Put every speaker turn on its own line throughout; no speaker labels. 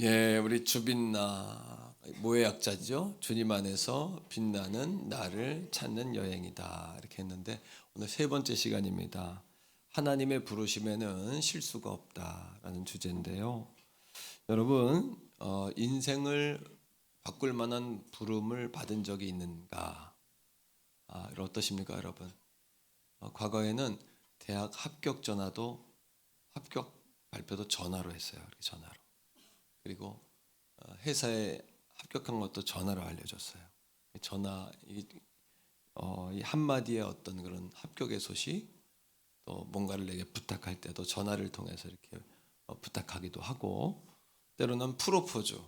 우리 주빛나 모의 약자죠. 주님 안에서 빛나는 나를 찾는 여행이다. 이렇게 했는데 오늘 세 번째 시간입니다. 하나님의 부르심에는 실수가 없다라는 주제인데요. 여러분, 인생을 바꿀 만한 부름을 받은 적이 있는가? 어떠십니까, 여러분? 과거에는 대학 합격 전화도 합격 발표도 전화로 했어요. 이렇게 전화로. 그리고 회사에 합격한 것도 전화로 알려줬어요. 전화 이 한마디의 어떤 그런 합격의 소식, 또 뭔가를 내게 부탁할 때도 전화를 통해서 이렇게 부탁하기도 하고, 때로는 프로포즈,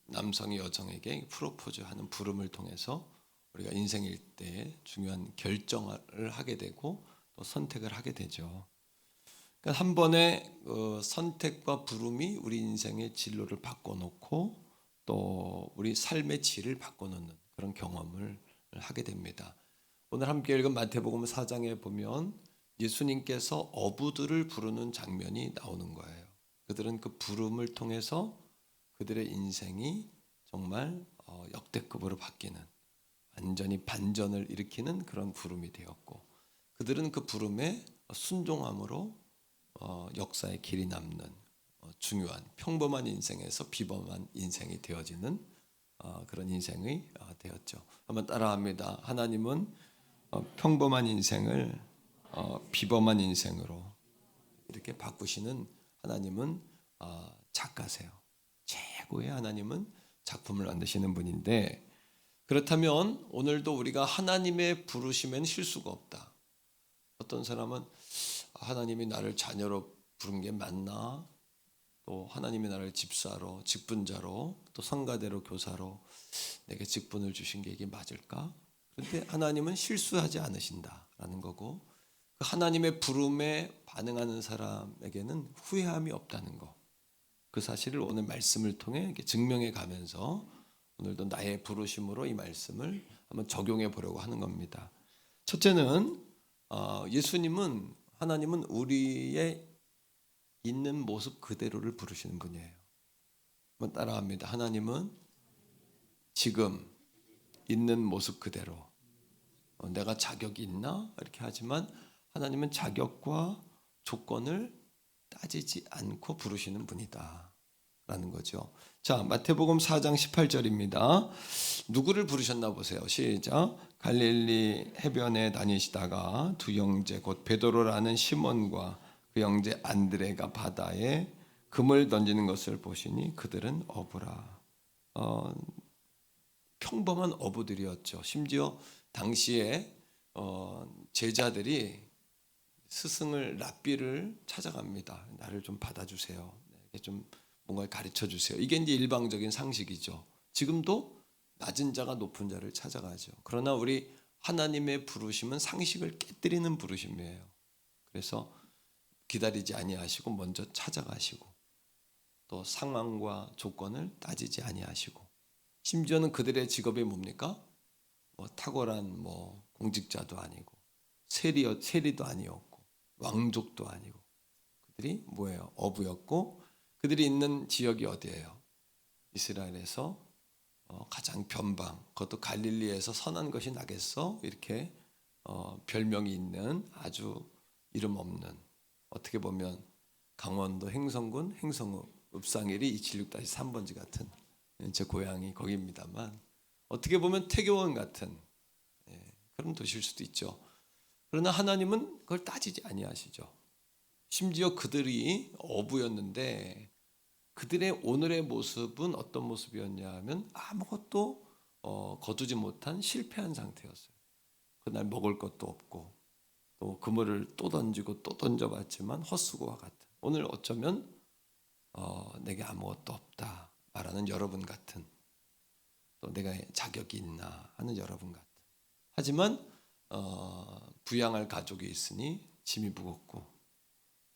남성이 여성에게 프로포즈하는 부름을 통해서 우리가 인생일 때 중요한 결정을 하게 되고 또 선택을 하게 되죠. 그러니까 한 번의 선택과 부름이 우리 인생의 진로를 바꿔놓고 또 우리 삶의 질을 바꿔놓는 그런 경험을 하게 됩니다. 오늘 함께 읽은 마태복음 4장에 보면 예수님께서 어부들을 부르는 장면이 나오는 거예요. 그들은 그 부름을 통해서 그들의 인생이 정말 역대급으로 바뀌는, 완전히 반전을 일으키는 그런 부름이 되었고, 그들은 그 부름에 순종함으로 역사의 길이 남는 중요한 평범한 인생에서 비범한 인생이 되어지는 그런 인생이 되었죠. 한번 따라합니다. 하나님은 평범한 인생을 비범한 인생으로 이렇게 바꾸시는 하나님은 작가세요. 최고의 하나님은 작품을 만드시는 분인데, 그렇다면 오늘도 우리가 하나님의 부르심엔 실수가 없다. 어떤 사람은 하나님이 나를 자녀로 부른 게 맞나? 또 하나님이 나를 집사로, 직분자로, 또 성가대로 교사로 내게 직분을 주신 게 이게 맞을까? 그런데 하나님은 실수하지 않으신다라는 거고, 그 하나님의 부름에 반응하는 사람에게는 후회함이 없다는 거. 그 사실을 오늘 말씀을 통해 이렇게 증명해 가면서 오늘도 나의 부르심으로 이 말씀을 한번 적용해 보려고 하는 겁니다. 첫째는 예수님은, 하나님은 우리의 있는 모습 그대로를 부르시는 분이에요. 한번 따라합니다. 하나님은 지금 있는 모습 그대로. 내가 자격이 있나? 이렇게 하지만 하나님은 자격과 조건을 따지지 않고 부르시는 분이다 라는 거죠. 자, 마태복음 4장 18절입니다. 누구를 부르셨나 보세요. 시작. 갈릴리 해변에 다니시다가 두 형제 곧 베드로라는 시몬과 그 형제 안드레가 바다에 금을 던지는 것을 보시니 그들은 어부라. 평범한 어부들이었죠. 심지어 당시에 제자들이 스승을 랍비를 찾아갑니다. 나를 좀 받아주세요. 좀 뭔가를 가르쳐 주세요. 이게 이제 일방적인 상식이죠. 지금도 낮은 자가 높은 자를 찾아가죠. 그러나 우리 하나님의 부르심은 상식을 깨뜨리는 부르심이에요. 그래서 기다리지 아니하시고 먼저 찾아가시고 또 상황과 조건을 따지지 아니하시고, 심지어는 그들의 직업이 뭡니까? 탁월한 공직자도 아니고 세리도 아니었고 왕족도 아니고, 그들이 뭐예요? 어부였고, 그들이 있는 지역이 어디예요? 이스라엘에서 가장 변방, 그것도 갈릴리에서 선한 것이 나겠어? 이렇게 별명이 있는 아주 이름 없는, 어떻게 보면 강원도 행성군 행성읍상일이 276-3번지 같은 제 고향이 거기입니다만, 어떻게 보면 태교원 같은 그런 도시일 수도 있죠. 그러나 하나님은 그걸 따지지 아니하시죠. 심지어 그들이 어부였는데 그들의 오늘의 모습은 어떤 모습이었냐 하면 아무것도 거두지 못한 실패한 상태였어요. 그날 먹을 것도 없고 또 그물을 또 던지고 또 던져봤지만 헛수고와 같은, 오늘 어쩌면 내게 아무것도 없다 말하는 여러분 같은, 또 내가 자격이 있나 하는 여러분 같은. 하지만 부양할 가족이 있으니 짐이 무겁고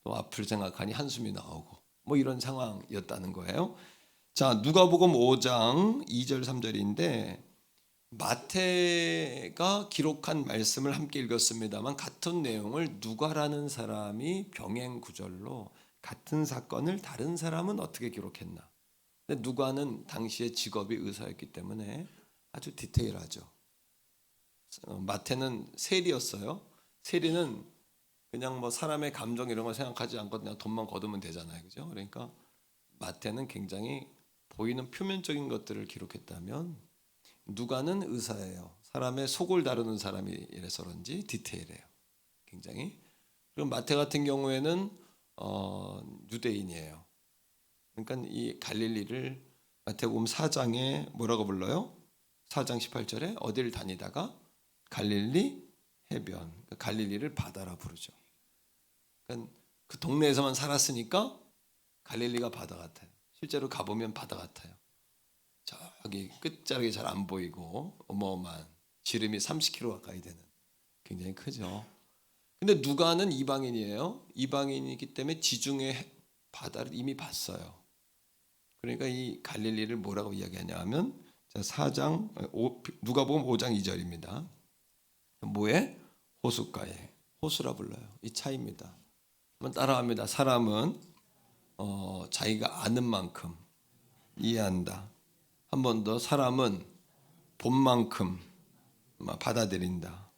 또 앞을 생각하니 한숨이 나오고 이런 상황이었다는 거예요. 자, 누가복음 5장 2절 3절인데 마태가 기록한 말씀을 함께 읽었습니다만 같은 내용을 누가라는 사람이 병행 구절로 같은 사건을 다른 사람은 어떻게 기록했나? 근데 누가는 당시의 직업이 의사였기 때문에 아주 디테일하죠. 마태는 세리였어요. 세리는 그냥 뭐 사람의 감정 이런 거 생각하지 않고 그냥 돈만 거두면 되잖아요, 그죠? 그러니까 마태는 굉장히 보이는 표면적인 것들을 기록했다면 누가는 의사예요. 사람의 속을 다루는 사람이라서 그런지 디테일해요, 굉장히. 그리고 마태 같은 경우에는 유대인이에요. 그러니까 이 갈릴리를 마태복음 4장에 뭐라고 불러요? 4장 18절에 어디를 다니다가 갈릴리 해변, 갈릴리를 바다라 부르죠. 그러니까 그 동네에서만 살았으니까 갈릴리가 바다 같아요. 실제로 가보면 바다 같아요. 저기 끝자락이 잘 안 보이고 어마어마한 지름이 30km 가까이 되는 굉장히 크죠. 근데 누가는 이방인이에요. 이방인이기 때문에 지중해 바다를 이미 봤어요. 그러니까 이 갈릴리를 뭐라고 이야기하냐 하면 4장 누가복음 5장 2절입니다. 뭐에? 호숫가에. 호수라 불러요. 이 차이입니다. 한번 따라합니다. 사람은 자기가 아는 만큼 이해한다. 한 번 더, 사람은 본 만큼 받아들인다.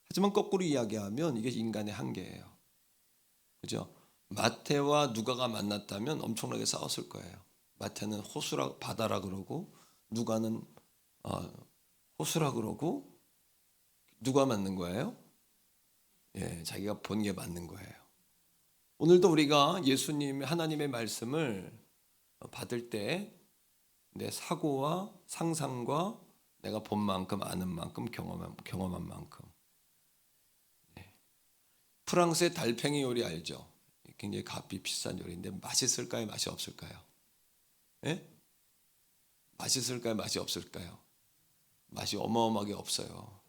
하지만 거꾸로 이야기하면 이게 인간의 한계예요. 그죠? 마태와 누가가 만났다면 엄청나게 싸웠을 거예요. 마태는 호수라 바다라 그러고 누가는 호수라 그러고 누가 맞는 거예요? 예, 자기가 본 게 맞는 거예요. 오늘도 우리가 예수님 하나님의 말씀을 받을 때 내 사고와 상상과 내가 본 만큼 아는 만큼 경험한 만큼. 예. 프랑스의 달팽이 요리 알죠? 굉장히 값이 비싼 요리인데 맛있을까요? 맛이 없을까요? 예? 맛있을까요? 맛이 없을까요? 맛이 어마어마하게 없어요.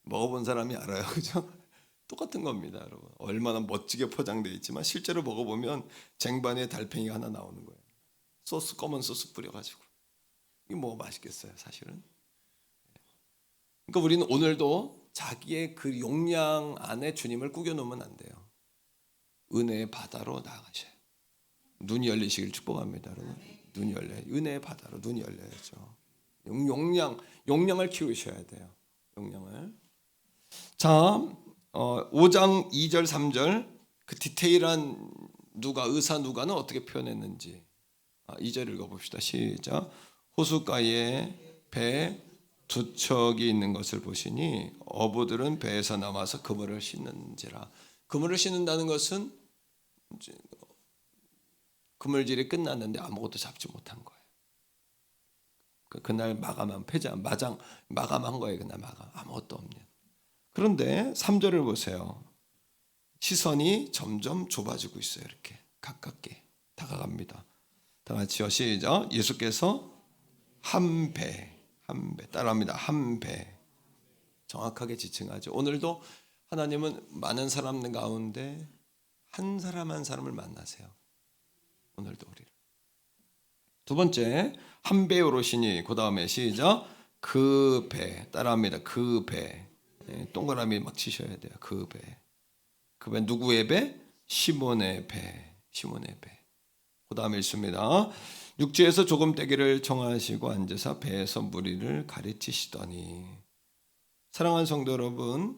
먹어본 사람이 알아요, 그죠? 똑같은 겁니다, 여러분. 얼마나 멋지게 포장되어 있지만 실제로 먹어보면 쟁반에 달팽이가 하나 나오는 거예요. 소스, 검은 소스 뿌려가지고. 이게 뭐가 맛있겠어요, 사실은? 그러니까 우리는 오늘도 자기의 그 용량 안에 주님을 꾸겨놓으면 안 돼요. 은혜의 바다로 나아가셔요. 눈이 열리시길 축복합니다, 여러분. 눈이 열려요. 은혜의 바다로 눈이 열려야죠. 용량을 키우셔야 돼요. 용량을. 자, 5장 2절 3절 그 디테일한 의사 누가는 어떻게 표현했는지 2절 읽어봅시다. 시작. 호숫가에 배 두 척이 있는 것을 보시니 어부들은 배에서 나와서 그물을 씻는지라. 그물을 씻는다는 것은 이제 그물질이 끝났는데 아무것도 잡지 못한 거예요. 그날 마감한 마감한 거예요. 그날 아무것도 없는. 그런데 3절을 보세요. 시선이 점점 좁아지고 있어요. 이렇게 가깝게 다가갑니다. 다 같이요. 시작. 예수께서 한 배 따라합니다. 한 배. 정확하게 지칭하죠. 오늘도 하나님은 많은 사람들 가운데 한 사람 한 사람을 만나세요. 오늘도 우리를. 두 번째, 한 배에 오르시니 그 다음에 시작. 그 배 따라합니다. 그 배. 동그라미 막 치셔야 돼요. 그 배. 그 배 누구의 배? 시몬의 배. 시몬의 배. 그 다음에 있습니다. 육지에서 조금 떼기를 정하시고 앉으사 배에서 무리를 가르치시더니. 사랑하는 성도 여러분,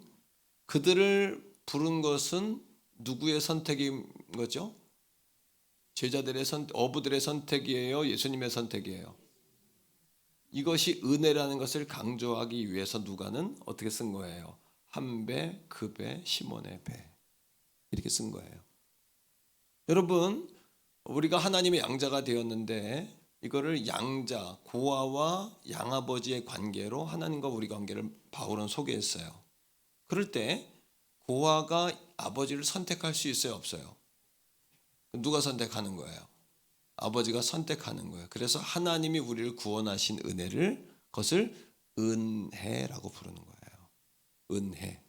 그들을 부른 것은 누구의 선택인 거죠? 제자들의 어부들의 선택이에요? 예수님의 선택이에요? 이것이 은혜라는 것을 강조하기 위해서 누가는 어떻게 쓴 거예요? 한 배, 그 배, 시몬의 배. 이렇게 쓴 거예요. 여러분, 우리가 하나님의 양자가 되었는데 이거를 양자, 고아와 양아버지의 관계로 하나님과 우리 관계를 바울은 소개했어요. 그럴 때 고아가 아버지를 선택할 수 있어요, 없어요? 누가 선택하는 거예요? 아버지가 선택하는 거예요. 그래서 하나님이 우리를 구원하신 은혜를 그것을 은혜라고 부르는 거예요. 은혜.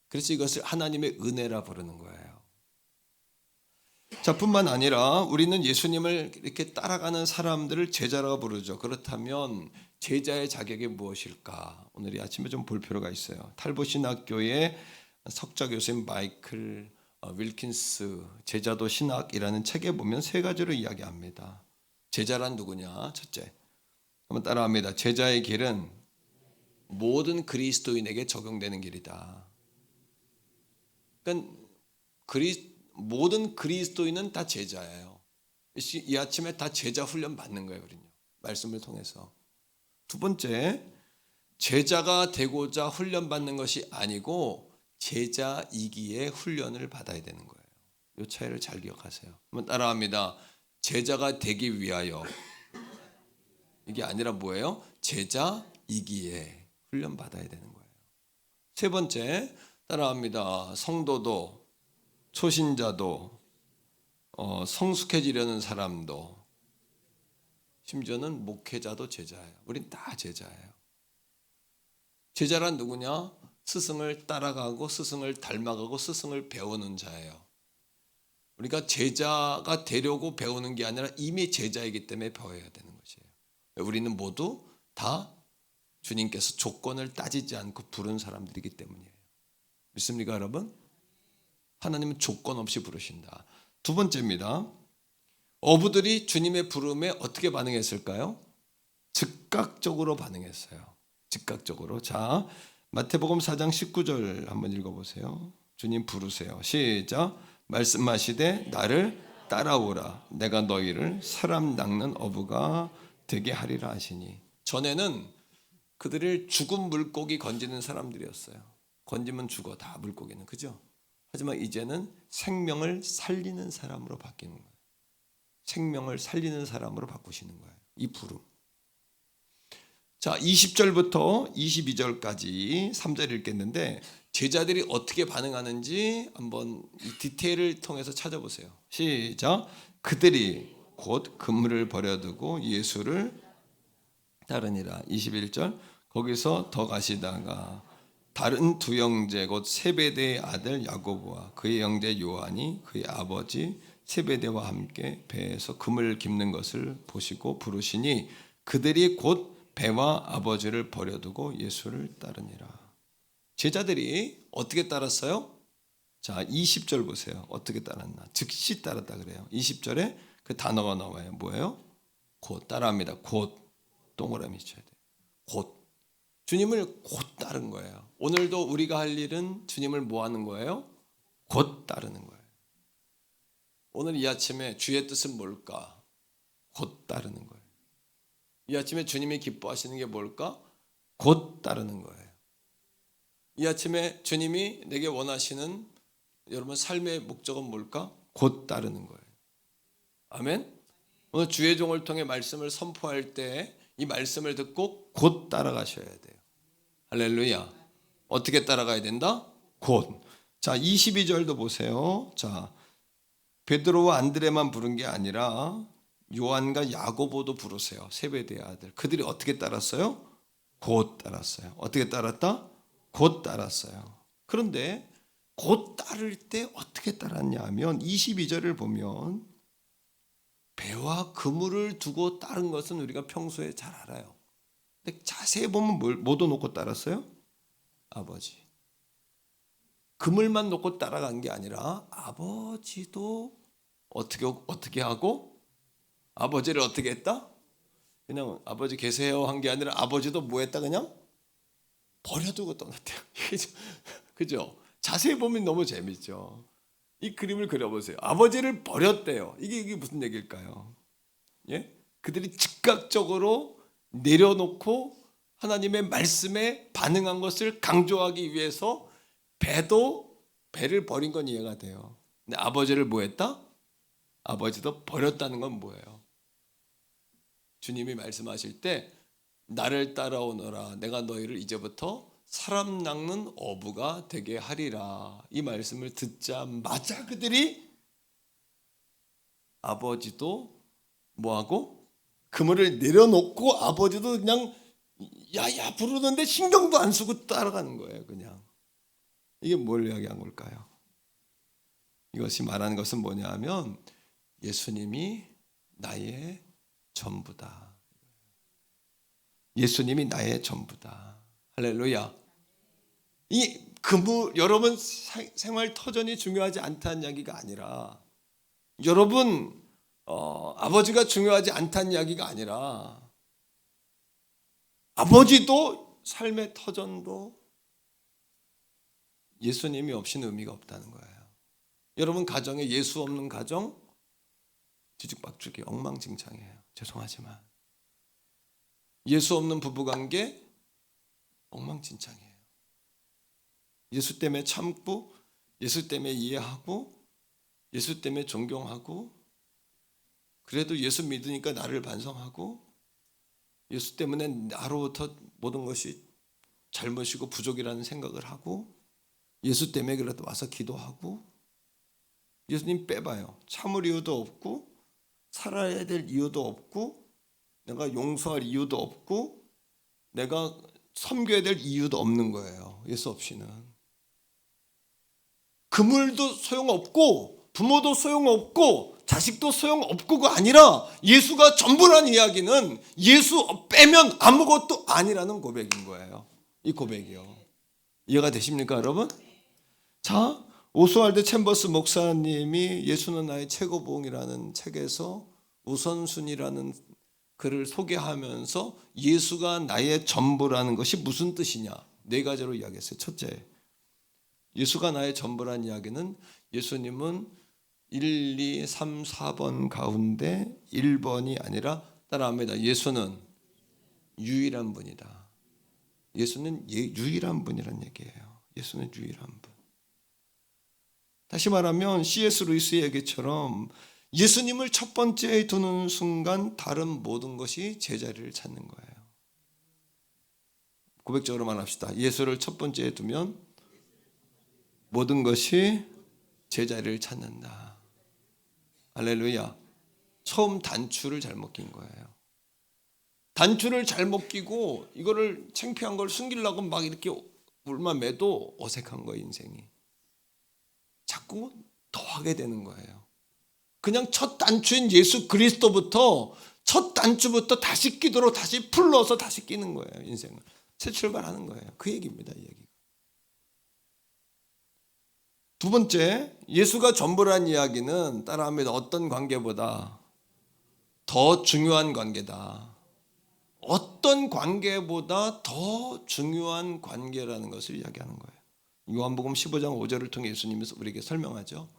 그래서 이것을 하나님의 은혜라 부르는 거예요. 자, 뿐만 아니라 우리는 예수님을 이렇게 따라가는 사람들을 제자라고 부르죠. 그렇다면 제자의 자격이 무엇일까? 오늘 이 아침에 좀 볼 필요가 있어요. 탈보신학교의 석좌 교수인 마이클 윌킨스 제자도 신학이라는 책에 보면 세 가지로 이야기합니다. 제자란 누구냐? 첫째, 한번 따라합니다. 제자의 길은 모든 그리스도인에게 적용되는 길이다. 그러니까 모든 그리스도인은 다 제자예요. 이 아침에 다 제자 훈련 받는 거예요, 우리는. 말씀을 통해서. 두 번째, 제자가 되고자 훈련 받는 것이 아니고 제자이기에 훈련을 받아야 되는 거예요. 이 차이를 잘 기억하세요. 한번 따라합니다. 제자가 되기 위하여. 이게 아니라 뭐예요? 제자이기에 훈련 받아야 되는 거예요. 세 번째, 따라합니다. 성도도 초신자도 성숙해지려는 사람도 심지어는 목회자도 제자예요. 우린 다 제자예요. 제자란 누구냐? 스승을 따라가고 스승을 닮아가고 스승을 배우는 자예요. 우리가 제자가 되려고 배우는 게 아니라 이미 제자이기 때문에 배워야 되는 것이에요. 우리는 모두 다 주님께서 조건을 따지지 않고 부른 사람들이기 때문이에요. 믿습니까, 여러분? 하나님은 조건 없이 부르신다. 두 번째입니다. 어부들이 주님의 부름에 어떻게 반응했을까요? 즉각적으로 반응했어요. 즉각적으로. 자, 마태복음 4장 19절 한번 읽어보세요. 주님 부르세요. 시작. 말씀하시되 나를 따라오라. 내가 너희를 사람 낚는 어부가 되게 하리라 하시니. 전에는 그들을 죽은 물고기 건지는 사람들이었어요. 건지면 죽어 다 물고기는. 그죠? 하지만 이제는 생명을 살리는 사람으로 바뀌는 거예요. 생명을 살리는 사람으로 바꾸시는 거예요. 이 부름. 자, 20절부터 22절까지 3절 읽겠는데 제자들이 어떻게 반응하는지 한번 이 디테일을 통해서 찾아보세요. 시작. 그들이 곧 그물을 버려두고 예수를 따르니라. 21절. 거기서 더 가시다가 다른 두 형제 곧 세베대의 아들 야고보와 그의 형제 요한이 그의 아버지 세베대와 함께 배에서 그물 깁는 것을 보시고 부르시니 그들이 곧 배와 아버지를 버려두고 예수를 따르니라. 제자들이 어떻게 따랐어요? 자, 20절 보세요. 어떻게 따랐나? 즉시 따랐다 그래요. 20절에 그 단어가 나와요. 뭐예요? 곧. 따라합니다. 곧. 동그라미 쳐야 돼요. 곧. 주님을 곧 따른 거예요. 오늘도 우리가 할 일은 주님을 뭐 하는 거예요? 곧 따르는 거예요. 오늘 이 아침에 주의 뜻은 뭘까? 곧 따르는 거예요. 이 아침에 주님이 기뻐하시는 게 뭘까? 곧 따르는 거예요. 이 아침에 주님이 내게 원하시는 여러분 삶의 목적은 뭘까? 곧 따르는 거예요. 아멘. 오늘 주의 종을 통해 말씀을 선포할 때 이 말씀을 듣고 곧 따라가셔야 돼요. 할렐루야. 어떻게 따라가야 된다? 곧. 자, 22절도 보세요. 자, 베드로와 안드레만 부른 게 아니라 요한과 야고보도 부르세요. 세베대의 아들. 그들이 어떻게 따랐어요? 곧 따랐어요. 어떻게 따랐다? 곧 따랐어요. 그런데 곧 따를 때 어떻게 따랐냐 하면 22절을 보면 배와 그물을 두고 따른 것은 우리가 평소에 잘 알아요. 근데 자세히 보면 뭐도 놓고 따랐어요? 아버지. 그물만 놓고 따라간 게 아니라 아버지도 어떻게 하고 아버지를 어떻게 했다? 그냥 아버지 계세요 한 게 아니라 아버지도 뭐 했다? 그냥 버려두고 떠났대요. 그죠? 자세히 보면 너무 재밌죠. 이 그림을 그려보세요. 아버지를 버렸대요. 이게 무슨 얘기일까요? 예? 그들이 즉각적으로 내려놓고 하나님의 말씀에 반응한 것을 강조하기 위해서 배를 버린 건 이해가 돼요. 근데 아버지를 뭐 했다? 아버지도 버렸다는 건 뭐예요? 주님이 말씀하실 때 나를 따라오너라. 내가 너희를 이제부터 사람 낚는 어부가 되게 하리라. 이 말씀을 듣자마자 그들이 아버지도 뭐하고 그물을 내려놓고 아버지도 그냥 야야 부르는데 신경도 안 쓰고 따라가는 거예요. 그냥. 이게 뭘 이야기한 걸까요? 이것이 말하는 것은 뭐냐 하면 예수님이 나의 전부다. 예수님이 나의 전부다. 할렐루야. 여러분 생활 터전이 중요하지 않다는 이야기가 아니라, 여러분 아버지가 중요하지 않다는 이야기가 아니라, 아버지도 삶의 터전도 예수님이 없이는 의미가 없다는 거예요. 여러분 가정에 예수 없는 가정 뒤죽박죽이 엉망진창이에요. 죄송하지만 예수 없는 부부관계 엉망진창이에요. 예수 때문에 참고, 예수 때문에 이해하고, 예수 때문에 존경하고, 그래도 예수 믿으니까 나를 반성하고, 예수 때문에 나로부터 모든 것이 잘못이고 부족이라는 생각을 하고, 예수 때문에 그래도 와서 기도하고, 예수님 빼봐요. 참을 이유도 없고, 살아야 될 이유도 없고, 내가 용서할 이유도 없고, 내가 섬겨야 될 이유도 없는 거예요. 예수 없이는. 그물도 소용없고, 부모도 소용없고, 자식도 소용없고가 아니라 예수가 전부란 이야기는 예수 빼면 아무것도 아니라는 고백인 거예요. 이 고백이요. 이해가 되십니까, 여러분? 자, 오스왈드 챔버스 목사님이 예수는 나의 최고봉이라는 책에서 우선순위라는 글을 소개하면서 예수가 나의 전부라는 것이 무슨 뜻이냐, 네 가지로 이야기했어요. 첫째, 예수가 나의 전부라는 이야기는 예수님은 1, 2, 3, 4번 가운데 1번이 아니라, 따라합니다. 예수는 유일한 분이다. 예수는 유일한 분이란 얘기예요. 예수는 유일한 분. 다시 말하면 C.S. 루이스의 얘기처럼 예수님을 첫 번째에 두는 순간 다른 모든 것이 제자리를 찾는 거예요. 고백적으로 말합시다. 예수를 첫 번째에 두면 모든 것이 제자리를 찾는다. 할렐루야. 처음 단추를 잘못 낀 거예요. 단추를 잘못 끼고 이거를 창피한 걸 숨기려고 막 이렇게 물만 매도 어색한 거예요, 인생이. 자꾸 더 하게 되는 거예요. 그냥 첫 단추인 예수 그리스도부터, 첫 단추부터 다시 끼도록 다시 풀러서 다시 끼는 거예요. 인생을 새 출발하는 거예요. 그 얘기입니다. 이 얘기가. 두 번째, 예수가 전부란 이야기는, 따라합니다. 어떤 관계보다 더 중요한 관계다. 어떤 관계보다 더 중요한 관계라는 것을 이야기하는 거예요. 요한복음 15장 5절을 통해 예수님이 우리에게 설명하죠.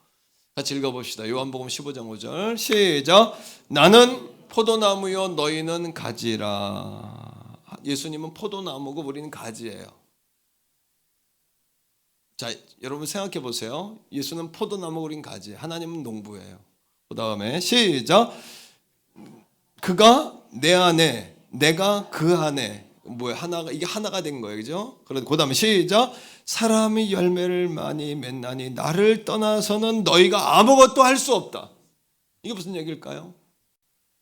같이 읽어봅시다. 요한복음 15장 5절 시작. 나는 포도나무요 너희는 가지라. 예수님은 포도나무고 우리는 가지예요. 자, 여러분 생각해 보세요. 예수는 포도나무, 우린 가지. 하나님은 농부예요. 그 다음에 시작. 그가 내 안에, 내가 그 안에, 하나가, 이게 하나가 된 거예요. 그죠? 그 다음에 시작. 사람이 열매를 많이 맺나니 나를 떠나서는 너희가 아무것도 할 수 없다. 이게 무슨 얘기일까요?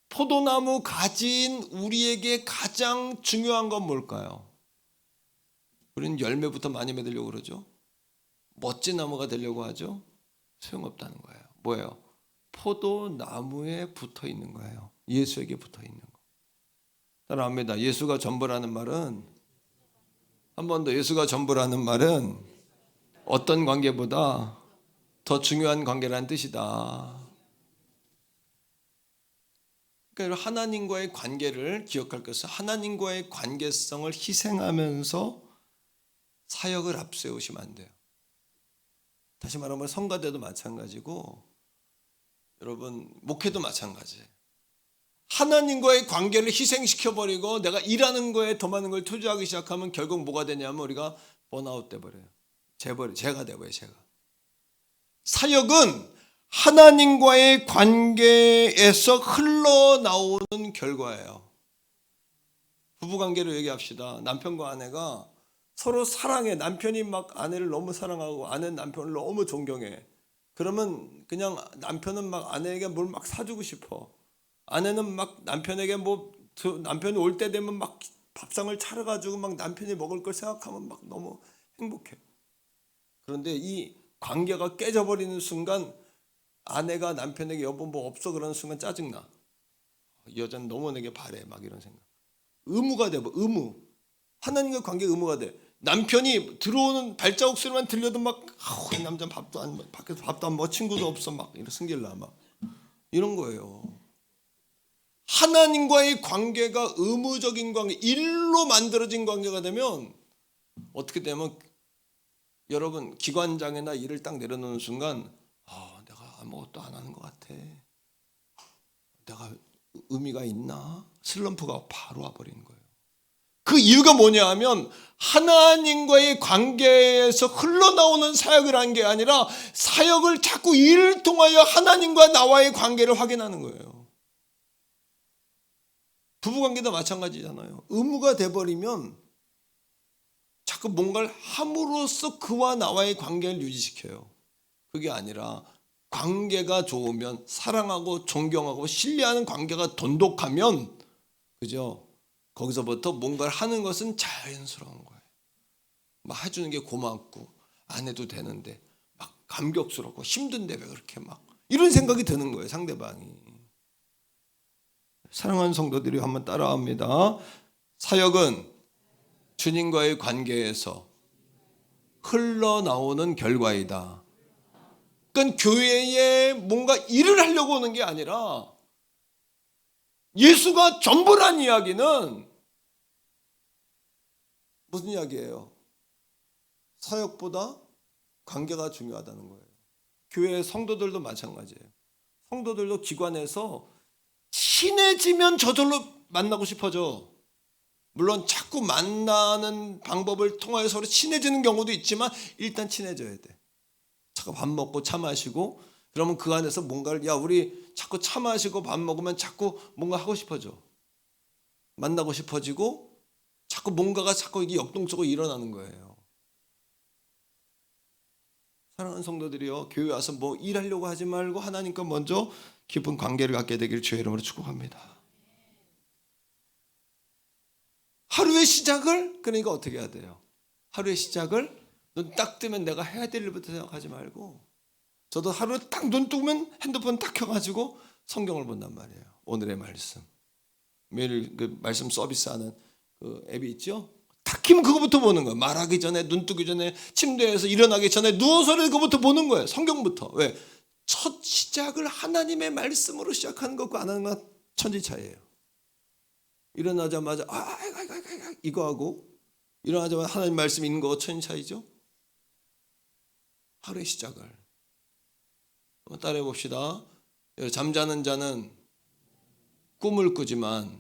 포도나무 가진 우리에게 가장 중요한 건 뭘까요? 우리는 열매부터 많이 맺으려고 그러죠. 멋진 나무가 되려고 하죠. 소용없다는 거예요. 뭐예요? 포도나무에 붙어 있는 거예요. 예수에게 붙어 있는 거. 따라합니다. 예수가 전부라는 말은, 한 번 더, 예수가 전부라는 말은 어떤 관계보다 더 중요한 관계라는 뜻이다. 그러니까 하나님과의 관계를 기억할 것은, 하나님과의 관계성을 희생하면서 사역을 앞세우시면 안 돼요. 다시 말하면 성가대도 마찬가지고, 여러분 목회도 마찬가지예요. 하나님과의 관계를 희생시켜버리고 내가 일하는 거에 더 많은 걸 투자하기 시작하면 결국 뭐가 되냐면 우리가 번아웃 돼버려요. 제가 돼버려요. 제가. 사역은 하나님과의 관계에서 흘러나오는 결과예요. 부부관계로 얘기합시다. 남편과 아내가 서로 사랑해. 남편이 막 아내를 너무 사랑하고 아내는 남편을 너무 존경해. 그러면 그냥 남편은 막 아내에게 뭘 막 사주고 싶어. 아내는 막 남편에게 남편이 올 때 되면 막 밥상을 차려가지고 막 남편이 먹을 걸 생각하면 막 너무 행복해. 그런데 이 관계가 깨져버리는 순간 아내가 남편에게 여보 뭐 없어 그러는 순간 짜증나. 이 여자는 너무 내게 바래 막 이런 생각. 의무가 돼. 의무. 하나님과 관계 의무가 돼. 남편이 들어오는 발자국 소리만 들려도 막 이 남자 밖에서 밥도 안 먹어, 친구도 없어, 막 이런 승질나, 막 이런 거예요. 하나님과의 관계가 의무적인 관계, 일로 만들어진 관계가 되면 어떻게 되면 여러분 기관장이나 일을 딱 내려놓는 순간 내가 아무것도 안 하는 것 같아, 내가 의미가 있나, 슬럼프가 바로 와버리는 거예요. 그 이유가 뭐냐 하면 하나님과의 관계에서 흘러나오는 사역을 한 게 아니라 사역을 자꾸 일을 통하여 하나님과 나와의 관계를 확인하는 거예요. 부부관계도 마찬가지잖아요. 의무가 돼버리면 자꾸 뭔가를 함으로써 그와 나와의 관계를 유지시켜요. 그게 아니라 관계가 좋으면, 사랑하고 존경하고 신뢰하는 관계가 돈독하면, 그죠? 거기서부터 뭔가를 하는 것은 자연스러운 거예요. 막 해주는 게 고맙고 안 해도 되는데 막 감격스럽고 힘든데 왜 그렇게 막 이런 생각이 드는 거예요, 상대방이. 사랑하는 성도들이 한번 따라합니다. 사역은 주님과의 관계에서 흘러나오는 결과이다. 그러니까 교회에 뭔가 일을 하려고 오는 게 아니라 예수가 전부란 이야기는 무슨 이야기예요? 사역보다 관계가 중요하다는 거예요. 교회 성도들도 마찬가지예요. 성도들도 기관에서 친해지면 저절로 만나고 싶어져. 물론 자꾸 만나는 방법을 통하여 서로 친해지는 경우도 있지만 일단 친해져야 돼. 자꾸 밥 먹고 차 마시고 그러면 그 안에서 뭔가를, 우리 자꾸 차 마시고 밥 먹으면 자꾸 뭔가 하고 싶어져. 만나고 싶어지고 자꾸 뭔가가 자꾸 이게 역동적으로 일어나는 거예요. 사랑하는 성도들이요, 교회 와서 뭐 일하려고 하지 말고 하나님과 먼저 깊은 관계를 갖게 되기를 주의 이름으로 축복합니다. 하루의 시작을 그러니까 어떻게 해야 돼요? 하루의 시작을 눈 딱 뜨면 내가 해야 될 일부터 생각하지 말고, 저도 하루에 딱 눈 뜨면 핸드폰 딱 켜가지고 성경을 본단 말이에요. 오늘의 말씀. 매일 그 말씀 서비스하는 그 앱이 있죠? 딱 키면 그거부터 보는 거예요. 말하기 전에, 눈 뜨기 전에, 침대에서 일어나기 전에 누워서는 그거부터 보는 거예요. 성경부터. 왜? 첫 시작을 하나님의 말씀으로 시작하는 것과 안 하는 건 천지 차이예요. 일어나자마자 이거 하고 일어나자마자 하나님 말씀 읽는 거가 천지 차이죠. 하루의 시작을 한번 따라해 봅시다. 잠자는 자는 꿈을 꾸지만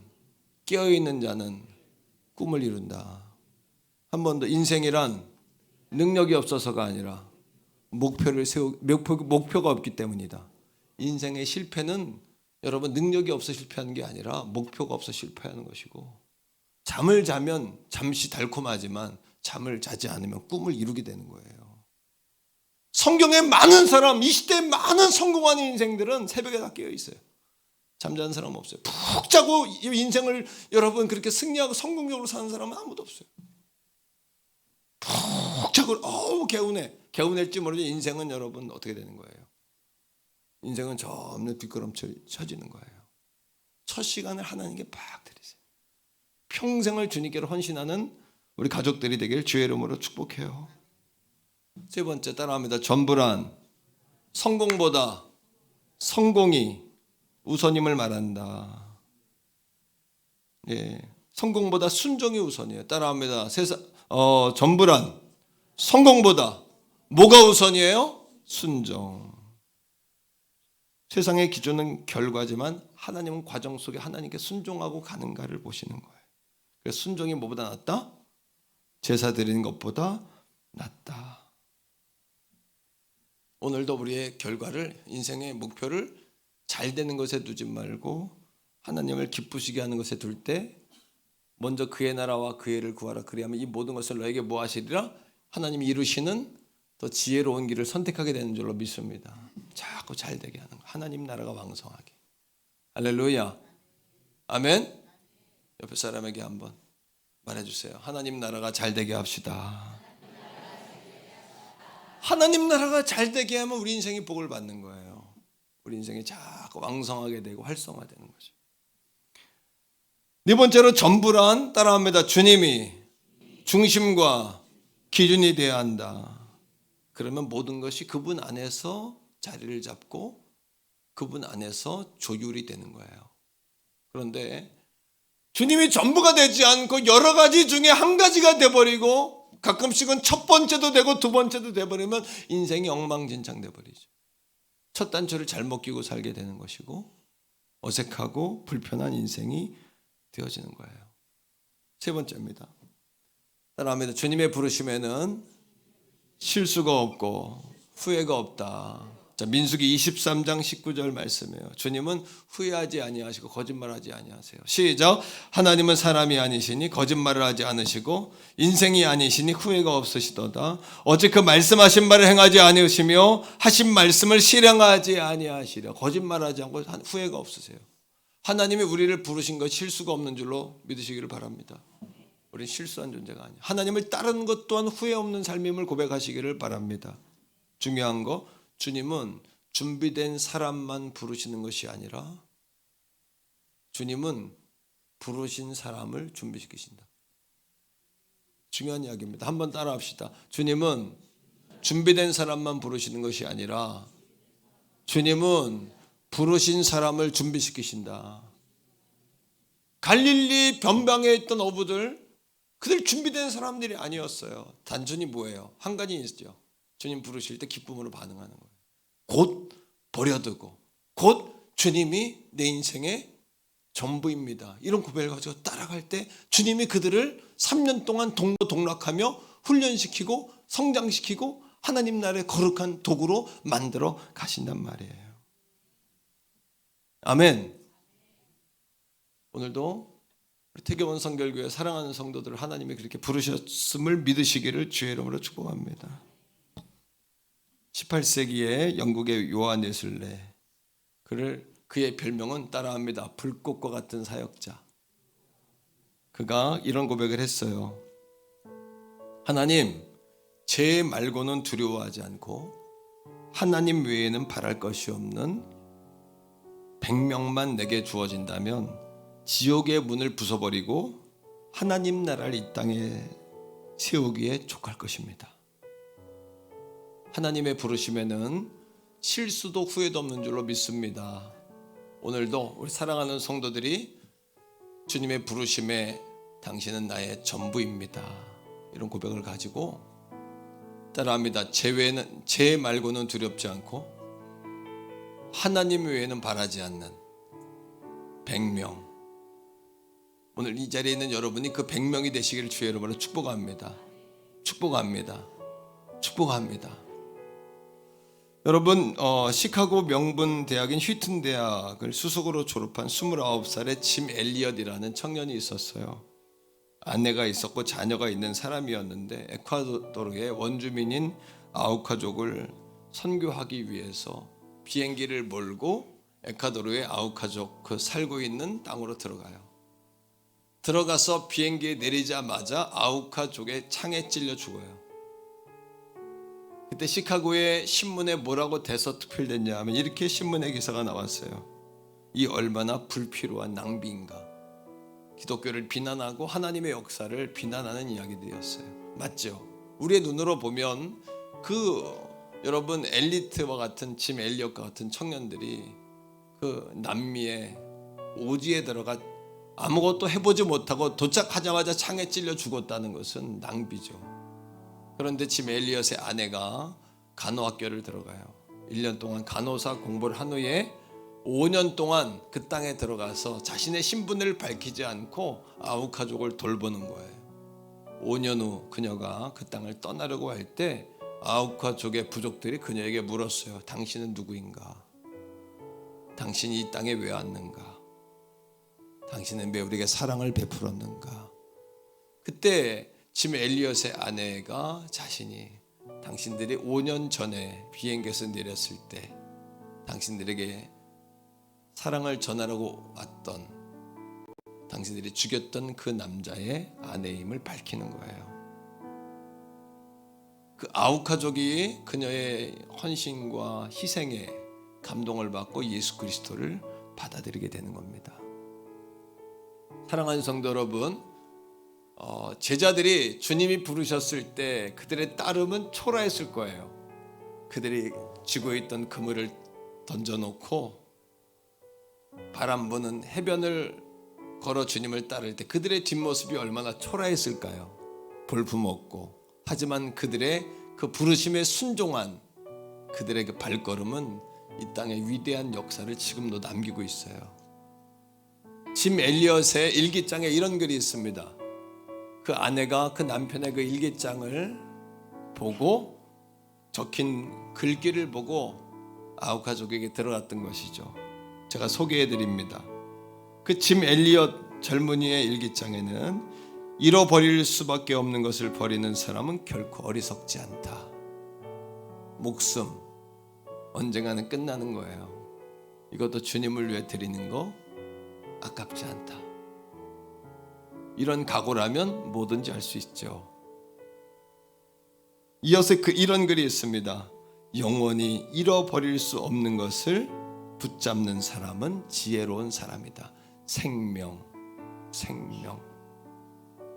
깨어있는 자는 꿈을 이룬다. 한 번 더, 인생이란 능력이 없어서가 아니라 목표가 없기 때문이다. 인생의 실패는 여러분 능력이 없어 실패하는 게 아니라 목표가 없어 실패하는 것이고, 잠을 자면 잠시 달콤하지만 잠을 자지 않으면 꿈을 이루게 되는 거예요. 성경에 많은 사람, 이 시대에 많은 성공하는 인생들은 새벽에 다 깨어 있어요. 잠자는 사람은 없어요. 푹 자고 인생을 여러분 그렇게 승리하고 성공적으로 사는 사람은 아무도 없어요. 푹 자고 개운할지 모르지 인생은 여러분 어떻게 되는 거예요? 인생은 저 없는 뒷걸음질 쳐지는 거예요. 첫 시간을 하나님께 팍 드리세요. 평생을 주님께로 헌신하는 우리 가족들이 되길 주의 이름으로 축복해요. 세 번째 따라합니다. 전불안, 성공보다 성공이 우선임을 말한다. 예, 성공보다 순종이 우선이에요. 따라합니다. 전불안, 성공보다 뭐가 우선이에요? 순종. 세상의 기준은 결과지만 하나님은 과정 속에 하나님께 순종하고 가는가를 보시는 거예요. 그래서 순종이 뭐보다 낫다? 제사 드리는 것보다 낫다. 오늘도 우리의 결과를, 인생의 목표를 잘 되는 것에 두지 말고 하나님을 기쁘시게 하는 것에 둘 때 먼저 그의 나라와 그의 의를 구하라. 그리하면 이 모든 것을 너에게 뭐 하시리라? 하나님이 이루시는 더 지혜로운 길을 선택하게 되는 줄로 믿습니다. 자꾸 잘 되게 하는 거. 하나님 나라가 왕성하게. 할렐루야. 아멘. 옆에 사람에게 한번 말해주세요. 하나님 나라가 잘 되게 합시다. 하나님 나라가 잘 되게 하면 우리 인생이 복을 받는 거예요. 우리 인생이 자꾸 왕성하게 되고 활성화되는 거죠. 네 번째로 전불안, 따라합니다. 주님이 중심과 기준이 되어야 한다. 그러면 모든 것이 그분 안에서 자리를 잡고 그분 안에서 조율이 되는 거예요. 그런데 주님이 전부가 되지 않고 여러 가지 중에 한 가지가 돼버리고 가끔씩은 첫 번째도 되고 두 번째도 돼버리면 인생이 엉망진창 돼버리죠. 첫 단추를 잘못 끼고 살게 되는 것이고 어색하고 불편한 인생이 되어지는 거예요. 세 번째입니다. 따라합니다. 주님의 부르심에는 실수가 없고 후회가 없다. 자, 민수기 23장 19절 말씀이에요. 주님은 후회하지 아니하시고 거짓말하지 아니하세요. 시작. 하나님은 사람이 아니시니 거짓말을 하지 않으시고 인생이 아니시니 후회가 없으시도다. 어찌 그 말씀하신 바를 행하지 아니하시며 하신 말씀을 실행하지 아니하시려. 거짓말하지 않고 후회가 없으세요. 하나님이 우리를 부르신 것 실수가 없는 줄로 믿으시기를 바랍니다. 우리는 실수한 존재가 아니에요. 하나님을 따르는 것 또한 후회 없는 삶임을 고백하시기를 바랍니다. 중요한 거, 주님은 준비된 사람만 부르시는 것이 아니라 주님은 부르신 사람을 준비시키신다. 중요한 이야기입니다. 한번 따라합시다. 주님은 준비된 사람만 부르시는 것이 아니라 주님은 부르신 사람을 준비시키신다. 갈릴리 변방에 있던 어부들, 그들 준비된 사람들이 아니었어요. 단순히 뭐예요? 한 가지 있죠. 주님 부르실 때 기쁨으로 반응하는 거예요. 곧 버려두고 곧 주님이 내 인생의 전부입니다. 이런 고백을 가지고 따라갈 때 주님이 그들을 3년 동안 동고동락하며 훈련시키고 성장시키고 하나님 나라의 거룩한 도구로 만들어 가신단 말이에요. 아멘. 오늘도 우리 태교원 성결교회 사랑하는 성도들을 하나님이 그렇게 부르셨음을 믿으시기를 주의 이름으로 축복합니다. 18세기에 영국의 요한 웨슬레, 그의 별명은 따라합니다. 불꽃과 같은 사역자. 그가 이런 고백을 했어요. 하나님, 죄 말고는 두려워하지 않고 하나님 외에는 바랄 것이 없는 100명만 내게 주어진다면 지옥의 문을 부숴버리고 하나님 나라를 이 땅에 세우기에 족할 것입니다. 하나님의 부르심에는 실수도 후회도 없는 줄로 믿습니다. 오늘도 우리 사랑하는 성도들이 주님의 부르심에 당신은 나의 전부입니다. 이런 고백을 가지고 따라합니다. 죄 말고는 두렵지 않고 하나님 외에는 바라지 않는 100명. 오늘 이 자리에 있는 여러분이 그 100명이 되시기를 주의 이름으로 축복합니다. 축복합니다. 축복합니다. 여러분, 시카고 명분 대학인 휘튼 대학을 수석으로 졸업한 29살의 짐 엘리엇이라는 청년이 있었어요. 아내가 있었고 자녀가 있는 사람이었는데 에콰도르의 원주민인 아우카족을 선교하기 위해서 비행기를 몰고 에콰도르의 아우카족 그 살고 있는 땅으로 들어가요. 들어가서 비행기에 내리자마자 아우카족의 창에 찔려 죽어요. 그때 시카고의 신문에 뭐라고 대서특필됐냐 하면 이렇게 신문의 기사가 나왔어요. 이 얼마나 불필요한 낭비인가. 기독교를 비난하고 하나님의 역사를 비난하는 이야기들이었어요. 맞죠? 우리의 눈으로 보면 여러분 엘리트와 같은 짐 엘리엇과 같은 청년들이 그 남미의 오지에 들어가 아무것도 해보지 못하고 도착하자마자 창에 찔려 죽었다는 것은 낭비죠. 그런데 짐 엘리엇의 아내가 간호학교를 들어가요. 1년 동안 간호사 공부를 한 후에 5년 동안 그 땅에 들어가서 자신의 신분을 밝히지 않고 아우카족을 돌보는 거예요. 5년 후 그녀가 그 땅을 떠나려고 할 때 아우카족의 부족들이 그녀에게 물었어요. 당신은 누구인가? 당신이 이 땅에 왜 왔는가? 당신은 왜 우리에게 사랑을 베풀었는가? 그때 짐 엘리엇의 아내가 자신이 당신들이 5년 전에 비행기에서 내렸을 때 당신들에게 사랑을 전하려고 왔던, 당신들이 죽였던 그 남자의 아내임을 밝히는 거예요. 그 아우카족이 그녀의 헌신과 희생에 감동을 받고 예수 그리스도를 받아들이게 되는 겁니다. 사랑하는 성도 여러분, 제자들이 주님이 부르셨을 때 그들의 따름은 초라했을 거예요. 그들이 쥐고 있던 그물을 던져놓고 바람 부는 해변을 걸어 주님을 따를 때 그들의 뒷모습이 얼마나 초라했을까요? 볼품없고. 하지만 그들의 그 부르심에 순종한 그들의 그 발걸음은 이 땅에 위대한 역사를 지금도 남기고 있어요. 짐 엘리엇의 일기장에 이런 글이 있습니다. 그 아내가 그 남편의 그 일기장을 보고 적힌 글귀를 보고 아우카족에게 들어갔던 것이죠. 제가 소개해 드립니다. 그 짐 엘리엇 젊은이의 일기장에는 잃어버릴 수밖에 없는 것을 버리는 사람은 결코 어리석지 않다. 목숨 언젠가는 끝나는 거예요. 이것도 주님을 위해 드리는 거 아깝지 않다. 이런 각오라면 뭐든지 할 수 있죠. 이어서 이런 글이 있습니다. 영원히 잃어버릴 수 없는 것을 붙잡는 사람은 지혜로운 사람이다. 생명.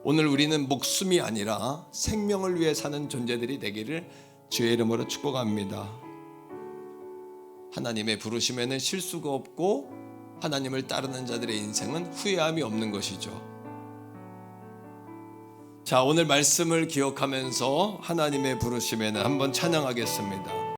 오늘 우리는 목숨이 아니라 생명을 위해 사는 존재들이 되기를 주의 이름으로 축복합니다. 하나님의 부르심에는 실수가 없고 하나님을 따르는 자들의 인생은 후회함이 없는 것이죠. 자, 오늘 말씀을 기억하면서 하나님의 부르심에는 한번 찬양하겠습니다.